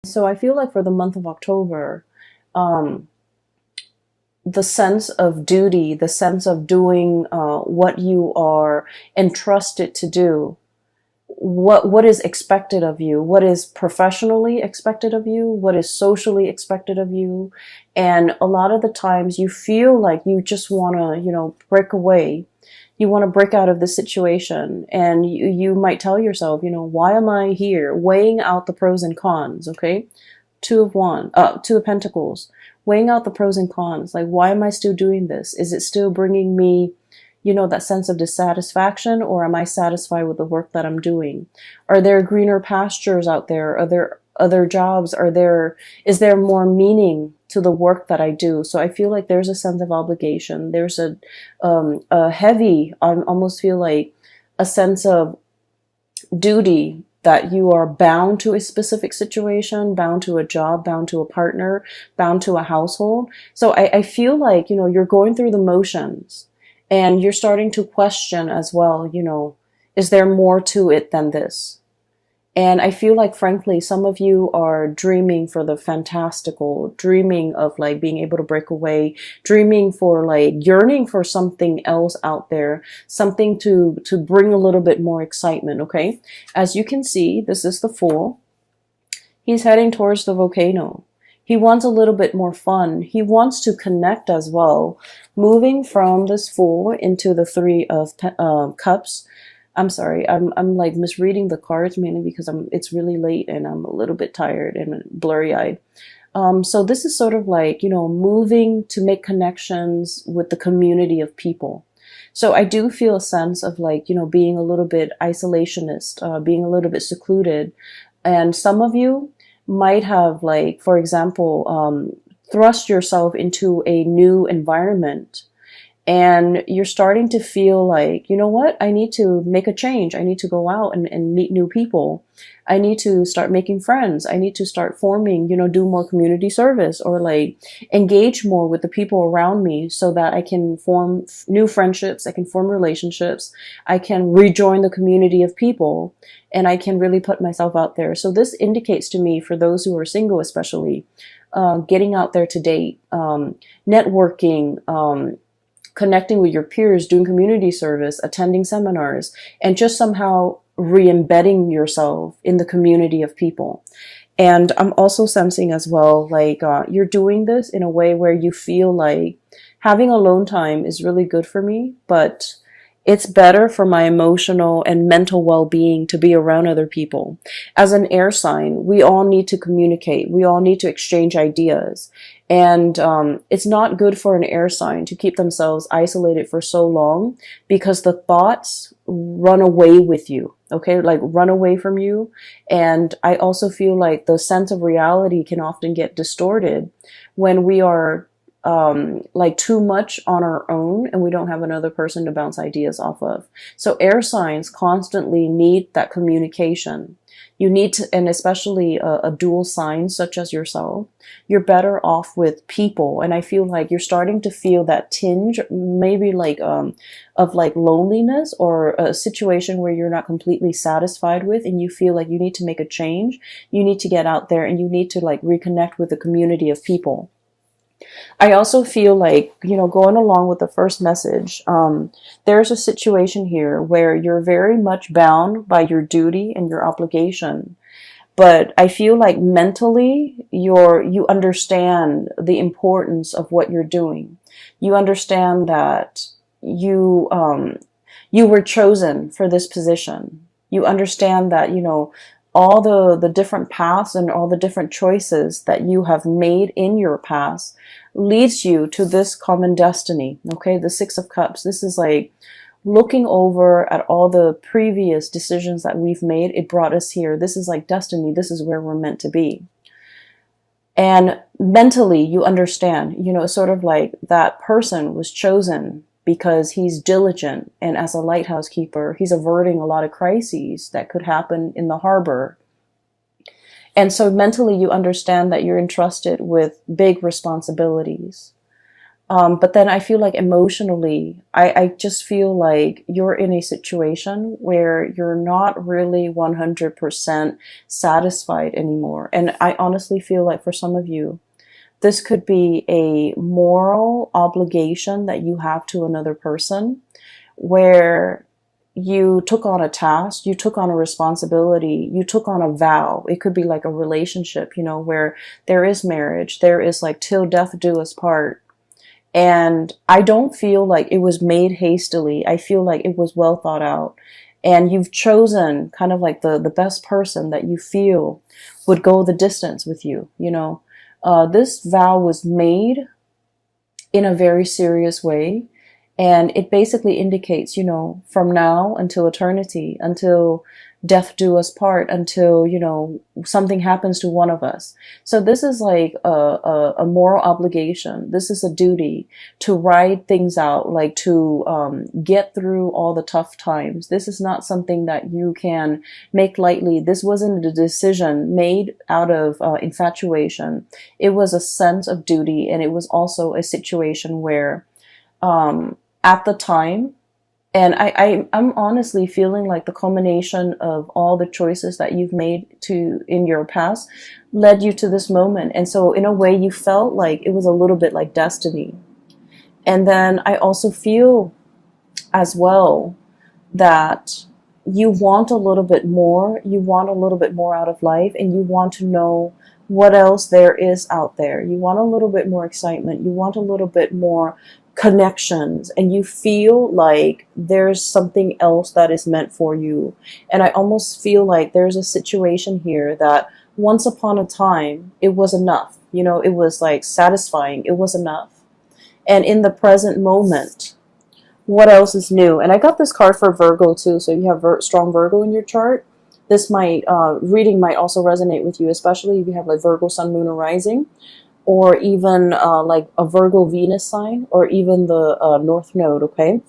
So I feel like for the month of October, um, the sense of duty, the sense of doing what you are entrusted to do, what is expected of you, what is professionally expected of you, what is socially expected of you. And a lot of the times you feel like you just want to, break away. You want to break out of the situation, and you might tell yourself, why am I here? Weighing out the pros and cons, okay? Two of Pentacles, weighing out the pros and cons. Like, why am I still doing this? Is it still bringing me, that sense of dissatisfaction, or am I satisfied with the work that I'm doing? Are there greener pastures out there? Are there other jobs? Is there more meaning to the work that I do? So I feel like there's a sense of obligation. There's a heavy, I almost feel like a sense of duty, that you are bound to a specific situation, bound to a job, bound to a partner, bound to a household. So I feel like, you're going through the motions, and you're starting to question as well, is there more to it than this? And I feel like, frankly, some of you are dreaming for the fantastical, dreaming of like being able to break away, dreaming for like yearning for something else out there, something to bring a little bit more excitement. Okay. As you can see, this is the Fool. He's heading towards the volcano. He wants a little bit more fun. He wants to connect as well. Moving from this Fool into the Three of Cups. I'm sorry, I'm like misreading the cards, mainly because it's really late and I'm a little bit tired and blurry-eyed. So this is sort of like, moving to make connections with the community of people. So I do feel a sense of like, being a little bit isolationist, being a little bit secluded. And some of you might have, like, for example, thrust yourself into a new environment. And you're starting to feel like, you know what, I need to make a change. I need to go out and meet new people. I need to start making friends. I need to start forming, do more community service, or like engage more with the people around me, so that I can form new friendships. I can form relationships. I can rejoin the community of people, and I can really put myself out there. So this indicates to me, for those who are single especially, getting out there to date, networking, connecting with your peers, doing community service, attending seminars, and just somehow re-embedding yourself in the community of people. And I'm also sensing as well, like, you're doing this in a way where you feel like having alone time is really good for me, but it's better for my emotional and mental well-being to be around other people. As an air sign, we all need to communicate. We all need to exchange ideas. And it's not good for an air sign to keep themselves isolated for so long, because the thoughts run away with you, okay? Like, run away from you. And I also feel like the sense of reality can often get distorted when we are like too much on our own and we don't have another person to bounce ideas off of. So air signs constantly need that communication. You need to, and especially a dual sign such as yourself, you're better off with people. And I feel like you're starting to feel that tinge, maybe like, of like loneliness, or a situation where you're not completely satisfied with, and you feel like you need to make a change. You need to get out there and you need to like reconnect with the community of people. I also feel like, going along with the first message, there's a situation here where you're very much bound by your duty and your obligation. But I feel like mentally you understand the importance of what you're doing. You understand that you were chosen for this position. You understand that, all the different paths and all the different choices that you have made in your past leads you to this common destiny. Okay, the Six of Cups. This is like looking over at all the previous decisions that we've made. It brought us here. This is like destiny. This is where we're meant to be. And mentally, you understand, sort of like that person was chosen because he's diligent, and as a lighthouse keeper, he's averting a lot of crises that could happen in the harbor. And so mentally you understand that you're entrusted with big responsibilities. But then I feel like emotionally, I just feel like you're in a situation where you're not really 100% satisfied anymore. And I honestly feel like for some of you, this could be a moral obligation that you have to another person, where you took on a task, you took on a responsibility, you took on a vow. It could be like a relationship, you know, where there is marriage, there is like till death do us part. And I don't feel like it was made hastily. I feel like it was well thought out. And you've chosen kind of like the best person that you feel would go the distance with you, you know. This vow was made in a very serious way. And it basically indicates, you know, from now until eternity, until death do us part, until, you know, something happens to one of us. So this is like a moral obligation. This is a duty to ride things out, like to get through all the tough times. This is not something that you can make lightly. This wasn't a decision made out of infatuation. It was a sense of duty, and it was also a situation where at the time, and I'm honestly feeling like the culmination of all the choices that you've made in your past led you to this moment. And so in a way you felt like it was a little bit like destiny. And then I also feel as well that you want a little bit more. You want a little bit more out of life, and you want to know what else there is out there. You want a little bit more excitement. You want a little bit more connections, and you feel like there's something else that is meant for you. And I almost feel like there's a situation here that once upon a time it was enough, you know, it was like satisfying, it was enough. And in the present moment, what else is new? And I got this card for Virgo too, so you have strong Virgo in your chart. This might reading might also resonate with you, especially if you have like Virgo sun, moon, or rising, or even like a Virgo Venus sign, or even the North Node, okay?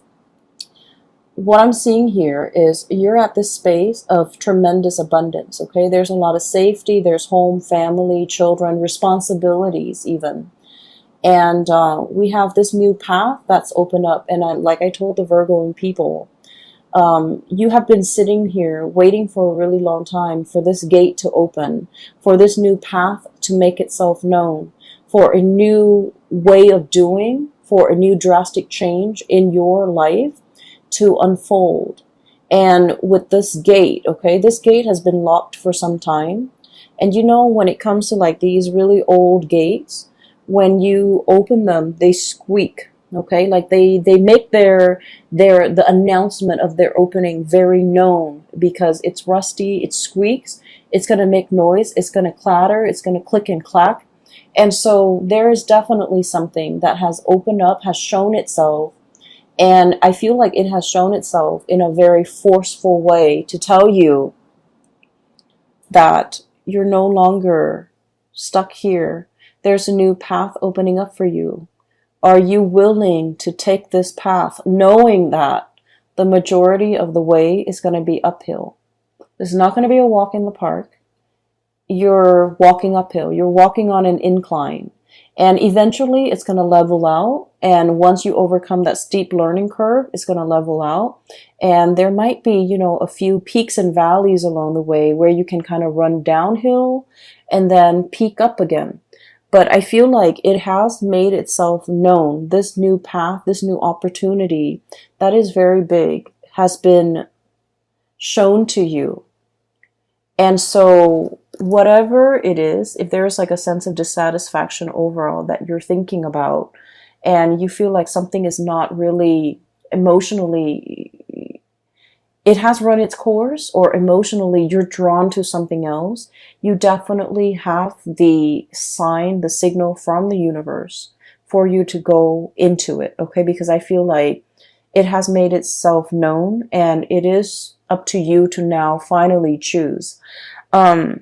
What I'm seeing here is you're at this space of tremendous abundance, okay? There's a lot of safety, there's home, family, children, responsibilities even. And we have this new path that's opened up, and like I told the Virgo people, you have been sitting here waiting for a really long time for this gate to open, for this new path to make itself known, for a new way of doing, for a new drastic change in your life to unfold. And with this gate, okay, this gate has been locked for some time. And you know, when it comes to like these really old gates, when you open them, they squeak. Okay, like they make the announcement of their opening very known, because it's rusty, it squeaks, it's going to make noise, it's going to clatter, it's going to click and clack. And so there is definitely something that has opened up, has shown itself, and I feel like it has shown itself in a very forceful way to tell you that you're no longer stuck here. There's a new path opening up for you. Are you willing to take this path, knowing that the majority of the way is going to be uphill? This is not going to be a walk in the park. You're walking uphill. You're walking on an incline. And eventually it's going to level out. And once you overcome that steep learning curve, it's going to level out. And there might be, you know, a few peaks and valleys along the way where you can kind of run downhill and then peak up again. But I feel like it has made itself known. This new path, this new opportunity that is very big has been shown to you. And so whatever it is, if there's like a sense of dissatisfaction overall that you're thinking about, and you feel like something is not really emotionally, it has run its course, or emotionally you're drawn to something else, you definitely have the sign, the signal from the universe for you to go into it, okay? Because I feel like it has made itself known, and it is up to you to now finally choose. I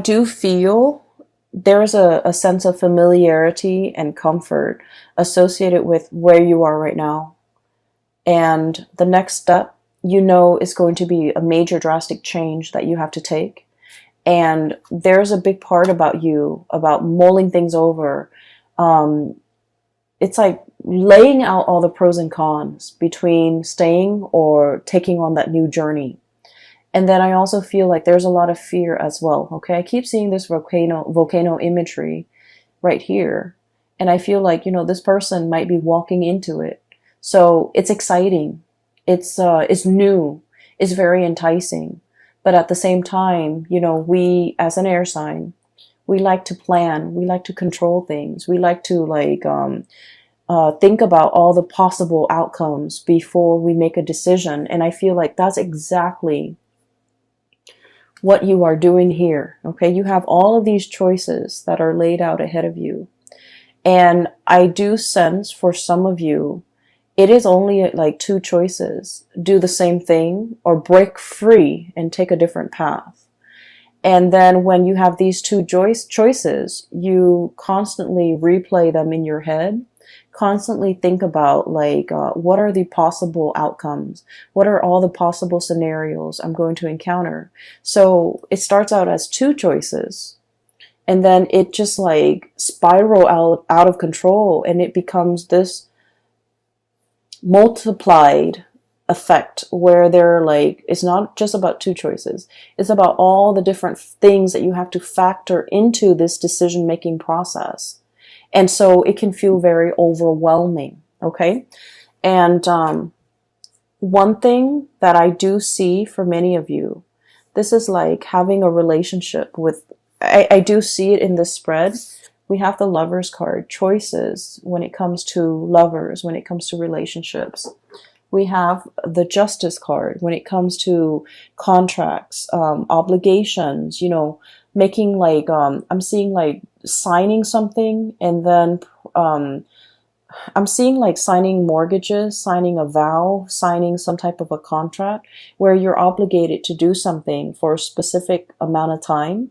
do feel there's a sense of familiarity and comfort associated with where you are right now. And the next step, you know, is going to be a major drastic change that you have to take. And there's a big part about you, about mulling things over, It's like laying out all the pros and cons between staying or taking on that new journey. And then I also feel like there's a lot of fear as well. Okay. I keep seeing this volcano imagery right here. And I feel like, this person might be walking into it. So it's exciting. It's new. It's very enticing. But at the same time, we as an air sign, we like to plan. We like to control things. We like to think about all the possible outcomes before we make a decision. And I feel like that's exactly what you are doing here. Okay. You have all of these choices that are laid out ahead of you. And I do sense for some of you, it is only like two choices: do the same thing or break free and take a different path. And then when you have these two choices, you constantly replay them in your head, constantly think about what are the possible outcomes? What are all the possible scenarios I'm going to encounter? So it starts out as two choices. And then it just spiral out of control, and it becomes this multiplied effect where it's not just about two choices. It's about all the different things that you have to factor into this decision-making process. And so it can feel very overwhelming. Okay. And, one thing that I do see for many of you, this is like having a relationship with, I do see it in this spread. We have the Lovers card, choices when it comes to lovers, when it comes to relationships. We have the Justice card when it comes to contracts, obligations, making I'm seeing signing something, and then I'm seeing signing mortgages, signing a vow, signing some type of a contract where you're obligated to do something for a specific amount of time,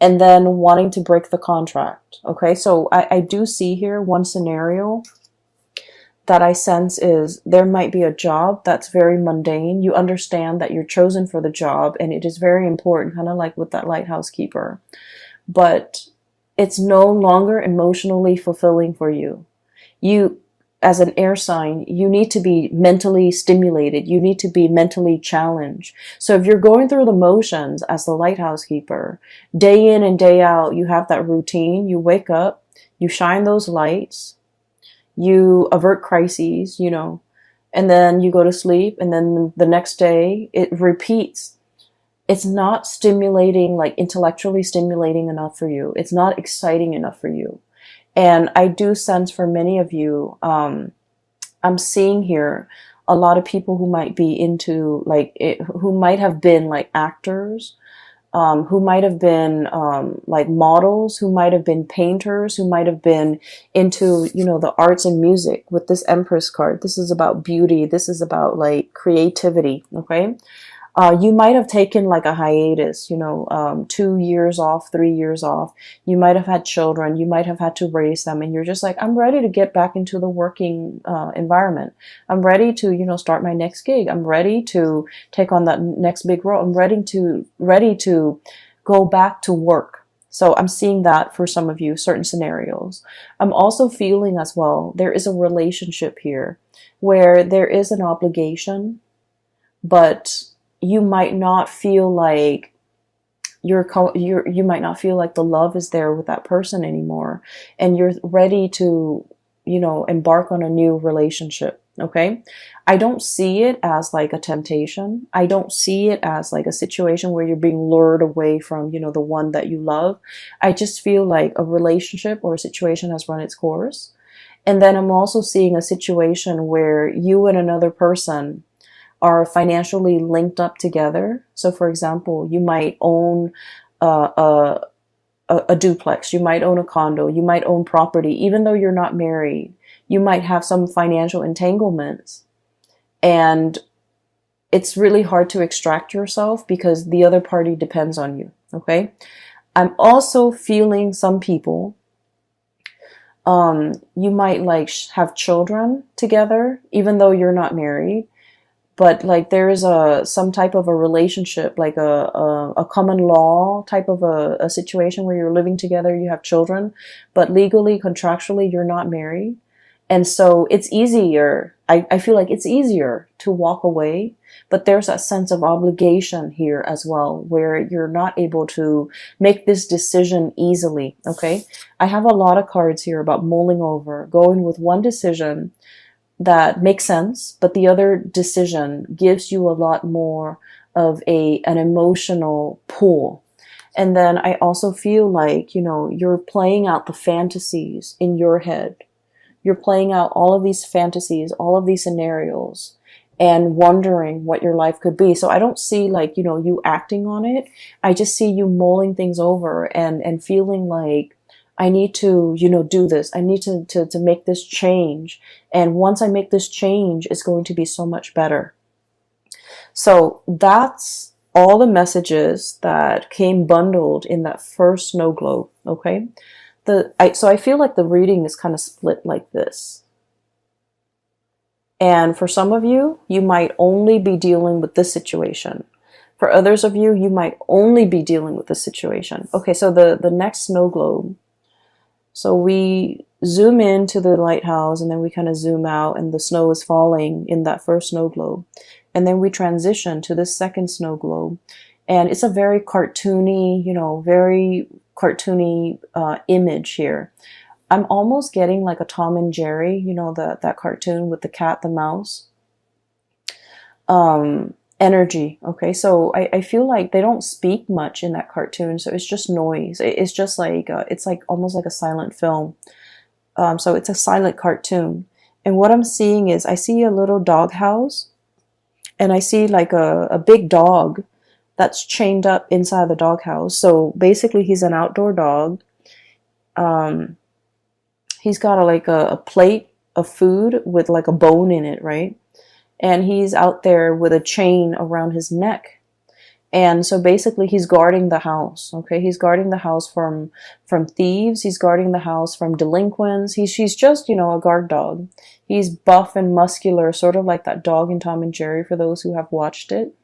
and then wanting to break the contract. Okay, so I do see here one scenario that I sense is there might be a job that's very mundane. You understand that you're chosen for the job and it is very important, kind of like with that lighthouse keeper. But it's no longer emotionally fulfilling for you. You, as an air sign, you need to be mentally stimulated. You need to be mentally challenged. So if you're going through the motions as the lighthouse keeper, day in and day out, you have that routine. You wake up, you shine those lights, you avert crises, and then you go to sleep, and then the next day it repeats. It's not stimulating, intellectually stimulating enough for you. It's not exciting enough for you. And I do sense for many of you, I'm seeing here a lot of people who might be into who might have been actors, who might have been models, who might have been painters, who might have been into the arts and music. With this Empress card, this is about beauty. This is about creativity. Okay. You might have taken a hiatus, 2 years off, 3 years off. You might have had children. You might have had to raise them. And you're just I'm ready to get back into the working environment. I'm ready to, start my next gig. I'm ready to take on that next big role. I'm ready to go back to work. So I'm seeing that for some of you, certain scenarios. I'm also feeling as well, there is a relationship here where there is an obligation, but you might not feel like you might not feel like the love is there with that person anymore, and you're ready to, embark on a new relationship. Okay. I don't see it as a temptation. I don't see it as a situation where you're being lured away from, the one that you love. I just feel like a relationship or a situation has run its course. And then I'm also seeing a situation where you and another person are financially linked up together. So for example, you might own a duplex, you might own a condo, you might own property, even though you're not married. You might have some financial entanglements, and it's really hard to extract yourself because the other party depends on you. Okay. I'm also feeling some people, you might have children together, even though you're not married. but like there is some type of a relationship, like a common law type of a situation where you're living together, you have children, but legally, contractually, you're not married. And so it's easier. I feel like it's easier to walk away, but there's a sense of obligation here as well, where you're not able to make this decision easily. Okay. I have a lot of cards here about mulling over, going with one decision that makes sense, but the other decision gives you a lot more of an emotional pull. And then I also feel like, you know, you're playing out the fantasies in your head. You're playing out all of these fantasies, all of these scenarios, and wondering what your life could be. So I don't see like, you know, you acting on it. I just see you mulling things over and feeling like, I need to, you know, do this. I need to make this change. And once I make this change, it's going to be so much better. So that's all the messages that came bundled in that first snow globe. Okay. So I feel like the reading is kind of split like this. And for some of you, you might only be dealing with this situation. For others of you, you might only be dealing with this situation. Okay, so the next snow globe. So we zoom into the lighthouse and then we kind of zoom out and the snow is falling in that first snow globe. And then we transition to this second snow globe. And it's a very cartoony, you know, very cartoony image here. I'm almost getting like a Tom and Jerry, you know, that cartoon with the cat, the mouse. Energy. Okay, so I feel like they don't speak much in that cartoon, so it's just noise. It's just like it's like almost like a silent film. So it's a silent cartoon, and what I'm seeing is I see a little dog house, and I see like a big dog that's chained up inside the dog house. So basically, he's an outdoor dog. He's got a plate of food with like a bone in it, right? And he's out there with a chain around his neck. And so basically he's guarding the house, okay? He's guarding the house from thieves. He's guarding the house from delinquents. He's just, you know, a guard dog. He's buff and muscular, sort of like that dog in Tom and Jerry for those who have watched it.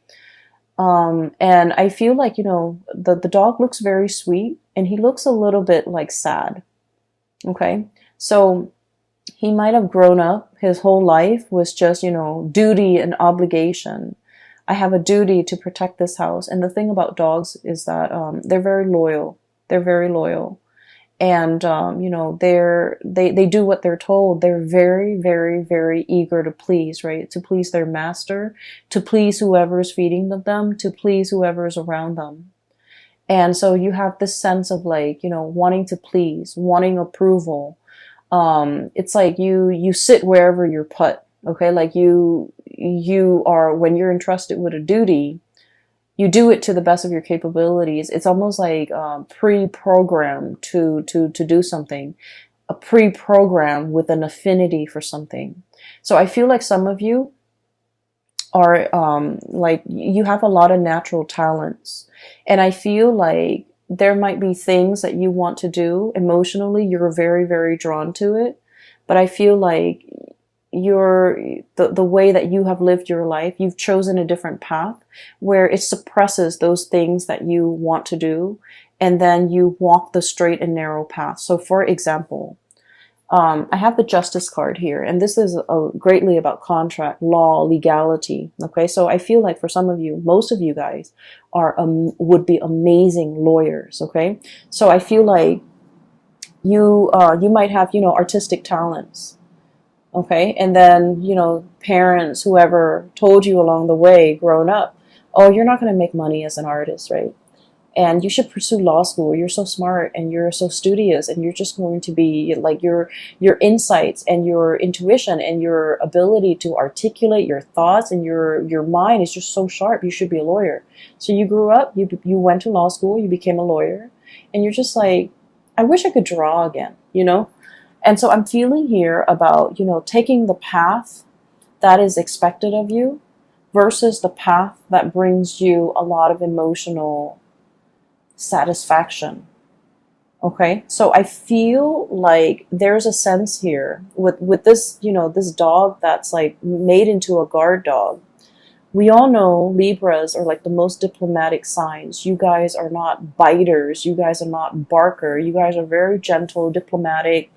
And I feel like, you know, the dog looks very sweet and he looks a little bit like sad, okay? So he might have grown up, his whole life was just, you know, duty and obligation. I have a duty to protect this house. And the thing about dogs is that they're very loyal. They're very loyal. And, you know, they do what they're told. They're very, very, very eager to please, right? To please their master, to please whoever is feeding them, to please whoever is around them. And so you have this sense of like, you know, wanting to please, wanting approval. It's like you sit wherever you're put, okay? Like you are, when you're entrusted with a duty, you do it to the best of your capabilities. It's almost like pre-programmed to do something, a pre-program with an affinity for something. So I feel like some of you are like you have a lot of natural talents, and I feel like there might be things that you want to do emotionally. You're very, very drawn to it. But I feel like the way that you have lived your life, you've chosen a different path where it suppresses those things that you want to do. And then you walk the straight and narrow path. So for example, I have the Justice card here, and this is greatly about contract, law, legality. Okay, so I feel like for some of you, most of you guys would be amazing lawyers. Okay, so I feel like you might have, you know, artistic talents. Okay, and then, you know, parents, whoever told you along the way, growing up, oh, you're not going to make money as an artist, right? And you should pursue law school. You're so smart and you're so studious, and you're just going to be like your insights and your intuition and your ability to articulate your thoughts and your mind is just so sharp. You should be a lawyer. So you grew up, you went to law school, you became a lawyer, and you're just like, I wish I could draw again, you know? And so I'm feeling here about, you know, taking the path that is expected of you versus the path that brings you a lot of emotional satisfaction. Okay, so I feel like there's a sense here with this, you know, this dog that's like made into a guard dog. We all know Libras are like the most diplomatic signs. You guys are not biters. You guys are not barker. You guys are very gentle, diplomatic.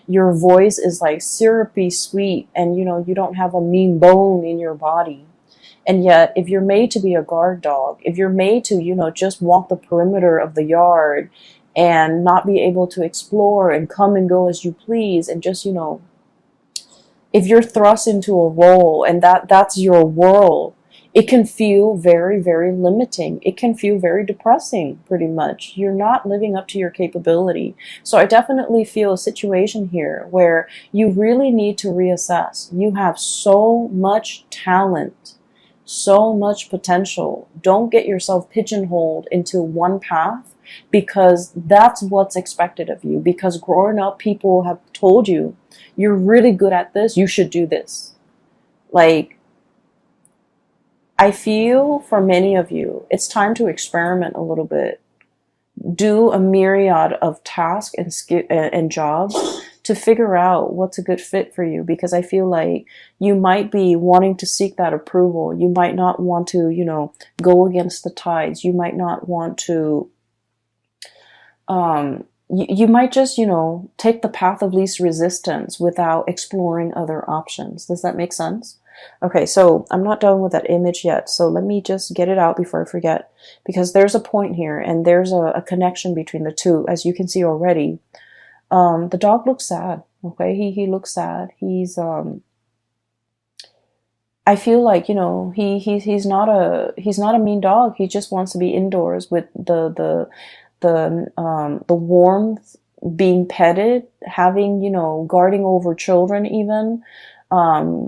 Your voice is like syrupy sweet, and you don't have a mean bone in your body. And yet, if you're made to be a guard dog, if you're made to, just walk the perimeter of the yard and not be able to explore and come and go as you please, and just, if you're thrust into a role and that's your world, it can feel very, very limiting. It can feel very depressing, pretty much. You're not living up to your capability. So I definitely feel a situation here where you really need to reassess. You have so much talent, so much potential. Don't get yourself pigeonholed into one path, because that's what's expected of you. Because growing up, people have told you, you're really good at this, you should do this. Like, I feel for many of you, it's time to experiment a little bit. Do a myriad of tasks and jobs to figure out what's a good fit for you, because I feel like you might be wanting to seek that approval. You might not want to, go against the tides. You might not want to, you might just, take the path of least resistance without exploring other options. Does that make sense? Okay, so I'm not done with that image yet, so let me just get it out before I forget, because there's a point here, and there's a connection between the two, as you can see already. The dog looks sad, okay? He looks sad. He's, I feel like, he's not a mean dog. He just wants to be indoors with the warmth, being petted, having, guarding over children even.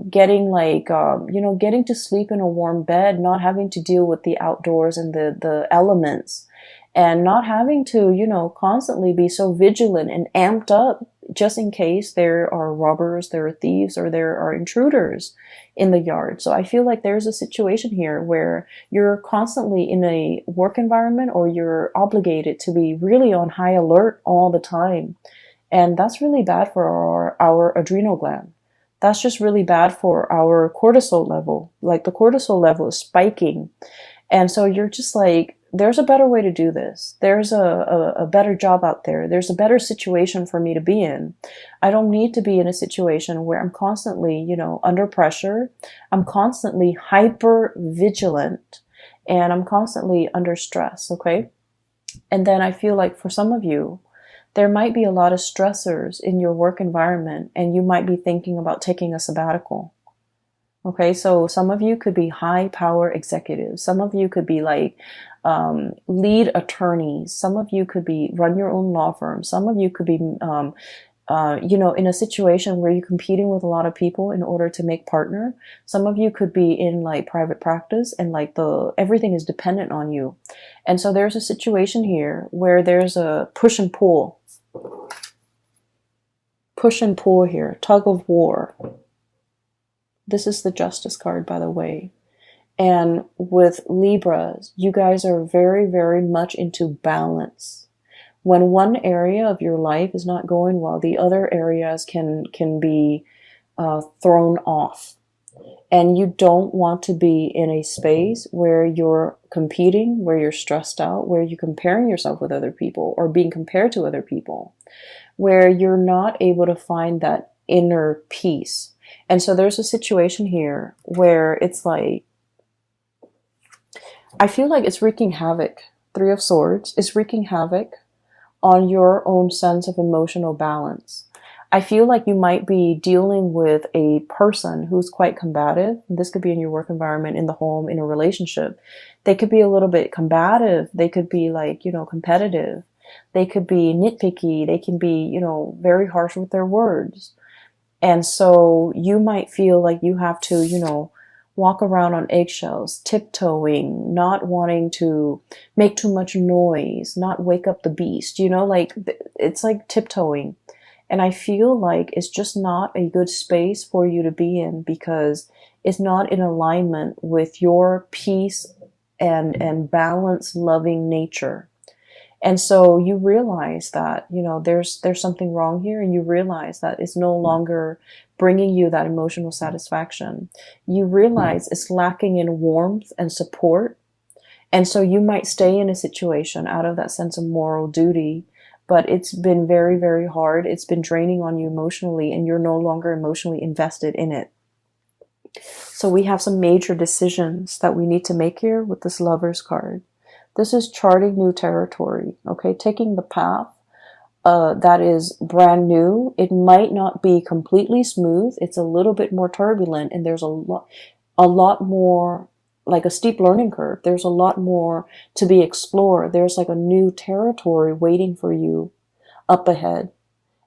Getting getting to sleep in a warm bed, not having to deal with the outdoors and the elements, and not having to, constantly be so vigilant and amped up just in case there are robbers, there are thieves, or there are intruders in the yard. So I feel like there's a situation here where you're constantly in a work environment, or you're obligated to be really on high alert all the time. And that's really bad for our adrenal gland. That's just really bad for our cortisol level. Like, the cortisol level is spiking. And so you're just like, there's a better way to do this. There's a better job out there. There's a better situation for me to be in. I don't need to be in a situation where I'm constantly, under pressure. I'm constantly hyper vigilant, and I'm constantly under stress. Okay. And then I feel like for some of you, there might be a lot of stressors in your work environment, and you might be thinking about taking a sabbatical. Okay, so some of you could be high power executives. Some of you could be like lead attorneys. Some of you could be run your own law firm. Some of you could be, in a situation where you're competing with a lot of people in order to make partner. Some of you could be in like private practice, and like everything is dependent on you. And so there's a situation here where there's a push and pull. Push and pull here, tug of war. This is the Justice card, by the way. And with Libras, you guys are very, very much into balance. When one area of your life is not going well, the other areas can be thrown off. And you don't want to be in a space where you're competing, where you're stressed out, where you're comparing yourself with other people, or being compared to other people, where you're not able to find that inner peace. And so there's a situation here where it's like, I feel like it's wreaking havoc. Three of Swords is wreaking havoc on your own sense of emotional balance. I feel like you might be dealing with a person who's quite combative. This could be in your work environment, in the home, in a relationship. They could be a little bit combative. They could be like, competitive. They could be nitpicky. They can be, very harsh with their words. And so you might feel like you have to, walk around on eggshells, tiptoeing, not wanting to make too much noise, not wake up the beast, it's like tiptoeing. And I feel like it's just not a good space for you to be in, because it's not in alignment with your peace and balanced, loving nature. And so you realize that, there's something wrong here, and you realize that it's no longer bringing you that emotional satisfaction, you realize it's lacking in warmth and support. And so you might stay in a situation out of that sense of moral duty, but it's been very, very hard. It's been draining on you emotionally, and you're no longer emotionally invested in it. So we have some major decisions that we need to make here with this Lovers card. This is charting new territory, okay? Taking the path that is brand new. It might not be completely smooth. It's a little bit more turbulent, and there's a lot more, like a steep learning curve. There's a lot more to be explored. There's like a new territory waiting for you up ahead.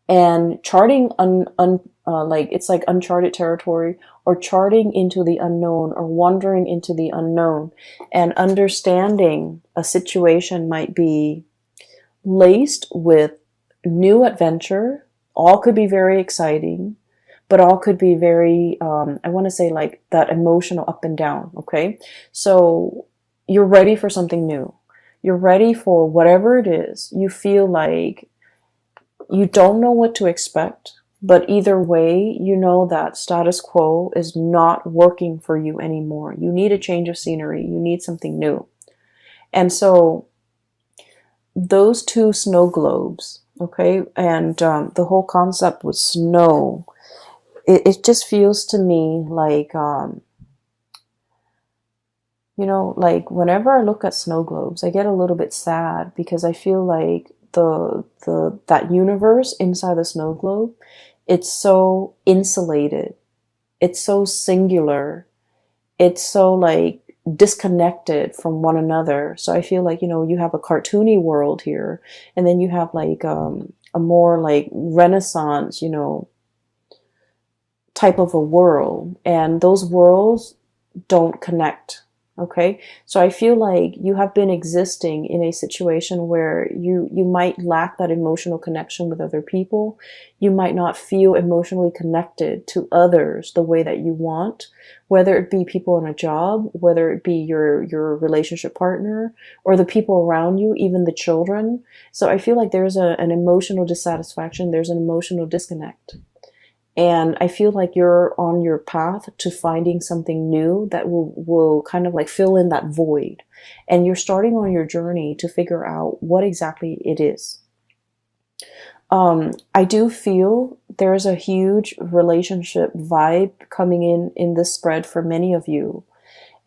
And charting like it's like uncharted territory, or charting into the unknown, or wandering into the unknown, and understanding a situation might be laced with new adventure. All could be very exciting, but all could be very, I want to say like that emotional up and down. Okay. So you're ready for something new. You're ready for whatever it is. You feel like you don't know what to expect, but either way, you know that status quo is not working for you anymore. You need a change of scenery. You need something new. And so those two snow globes, okay, and the whole concept with snow, it just feels to me like, you know, like whenever I look at snow globes, I get a little bit sad, because I feel like that universe inside the snow globe, it's so insulated, it's so singular, it's so like disconnected from one another. So I feel like, you know, you have a cartoony world here, and then you have like a more like Renaissance, you know, type of a world, and those worlds don't connect. Okay, so I feel like you have been existing in a situation where you might lack that emotional connection with other people. You might not feel emotionally connected to others the way that you want, whether it be people in a job, whether it be your relationship partner, or the people around you, even the children. So I feel like there's an emotional dissatisfaction, there's an emotional disconnect. And I feel like you're on your path to finding something new that will kind of like fill in that void. And you're starting on your journey to figure out what exactly it is. I do feel there's a huge relationship vibe coming in this spread for many of you.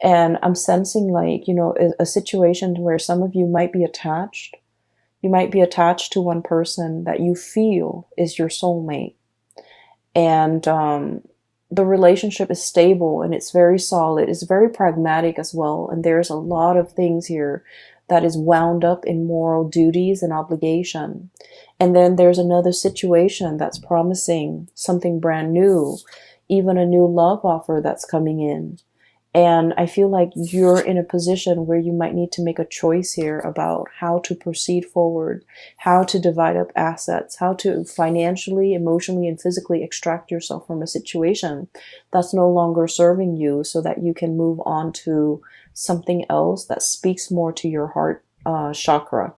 And I'm sensing like, you know, a situation where some of you might be attached. You might be attached to one person that you feel is your soulmate. And the relationship is stable, and it's very solid. It's very pragmatic as well. And there's a lot of things here that is wound up in moral duties and obligation. And then there's another situation that's promising something brand new, even a new love offer that's coming in. And I feel like you're in a position where you might need to make a choice here about how to proceed forward, how to divide up assets, how to financially, emotionally, and physically extract yourself from a situation that's no longer serving you, so that you can move on to something else that speaks more to your heart chakra.